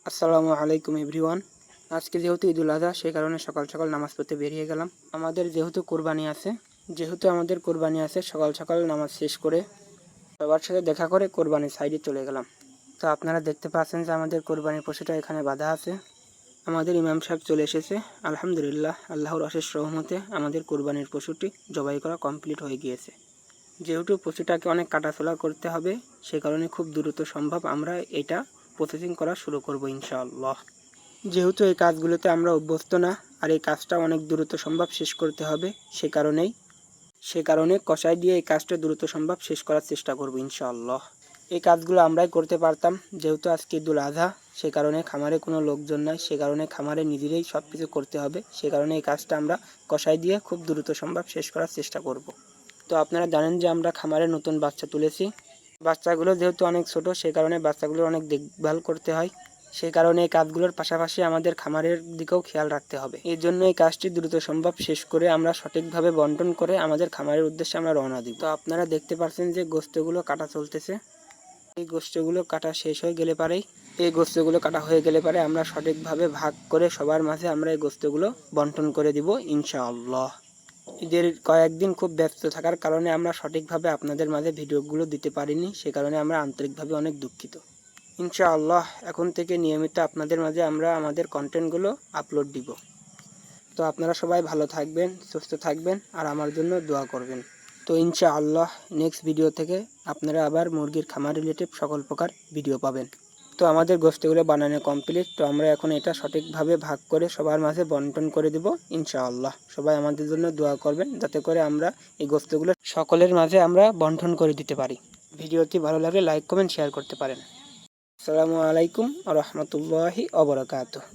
আসসালামু আলাইকুম এভরিওয়ান। আজকে যেহেতু ঈদুল আজহা, সেই কারণে সকাল সকাল নামাজ পড়তে বেরিয়ে গেলাম। আমাদের কোরবানি আছে, সকাল সকাল নামাজ শেষ করে সবার সাথে দেখা করে কোরবানির সাইডে চলে গেলাম। তো আপনারা দেখতে পাচ্ছেন যে আমাদের কোরবানির পশুটা এখানে বাঁধা আছে। আমাদের ইমাম সাহেব চলে এসেছে। আলহামদুলিল্লাহ, আল্লাহর অশেষ রহমতে আমাদের কোরবানির পশুটি জবাই করা কমপ্লিট হয়ে গিয়েছে। যেহেতু পশুটাকে অনেক কাটাচোলা করতে হবে, সে কারণে খুব দ্রুত সম্ভব আমরা এটা প্রসেসিং করা শুরু করব ইনশাআল্লাহ। যেহেতু এই কাজগুলোতে আমরা অভ্যস্ত না, আর এই কাজটা অনেক দ্রুত সম্ভব শেষ করতে হবে, সে কারণে কষাই দিয়ে এই কাজটা দ্রুত সম্ভব শেষ করার চেষ্টা করব ইনশাআল্লাহ। এই কাজগুলো আমরাই করতে পারতাম, যেহেতু আজকে ঈদুল আজহা, সে কারণে খামারে কোনো লোকজন নাই, সে কারণে খামারে নিজেরাই সব কিছু করতে হবে। সে কারণে এই কাজটা আমরা কষাই দিয়ে খুব দ্রুত সম্ভব শেষ করার চেষ্টা করব। তো আপনারা জানেন যে আমরা খামারে নতুন বাচ্চা তুলেছি। বাচ্চাগুলো যেহেতু অনেক ছোট, সে কারণে বাচ্চাগুলোর অনেক দেখভাল করতে হয়। সেই কারণে এই কাজগুলোর পাশাপাশি আমাদের খামারের দিকেও খেয়াল রাখতে হবে। এই জন্য এই কাজটি দ্রুত সম্ভব শেষ করে আমরা সঠিকভাবে বন্টন করে আমাদের খামারের উদ্দেশ্যে আমরা রওনা দিব। তো আপনারা দেখতে পাচ্ছেন যে গোশতগুলো কাটা চলতেছে। এই গোশতগুলো কাটা শেষ হয়ে গেলে পারে আমরা সঠিকভাবে ভাগ করে সবার মাঝে আমরা এই গোশতগুলো বন্টন করে দিব ইনশাআল্লাহ। ঈদের কয়েকদিন খুব ব্যস্ত থাকার কারণে আমরা সঠিকভাবে আপনাদের মাঝে ভিডিওগুলো দিতে পারিনি, সে কারণে আমরা আন্তরিকভাবে অনেক দুঃখিত। ইনশাআল্লাহ এখন থেকে নিয়মিত আপনাদের মাঝে আমরা আমাদের কন্টেন্টগুলো আপলোড দিব। তো আপনারা সবাই ভালো থাকবেন, সুস্থ থাকবেন, আর আমার জন্য দোয়া করবেন। তো ইনশাআল্লাহ নেক্সট ভিডিও থেকে আপনারা আবার মুরগির খামার রিলেটেড সকল প্রকার ভিডিও পাবেন। তো আমাদের গোশতগুলো বানানো কমপ্লিট। তো আমরা এখন এটা সঠিকভাবে ভাগ করে সবার মাঝে বন্টন করে দেব ইনশাআল্লাহ। সবাই আমাদের জন্য দোয়া করবেন, যাতে করে আমরা এই গোশতগুলো সকলের মাঝে আমরা বন্টন করে দিতে পারি। ভিডিওটি ভালো লাগলে লাইক, কমেন্ট, শেয়ার করতে পারেন। আসসালামু আলাইকুম ওয়া রাহমাতুল্লাহি ওয়া বারাকাতুহু।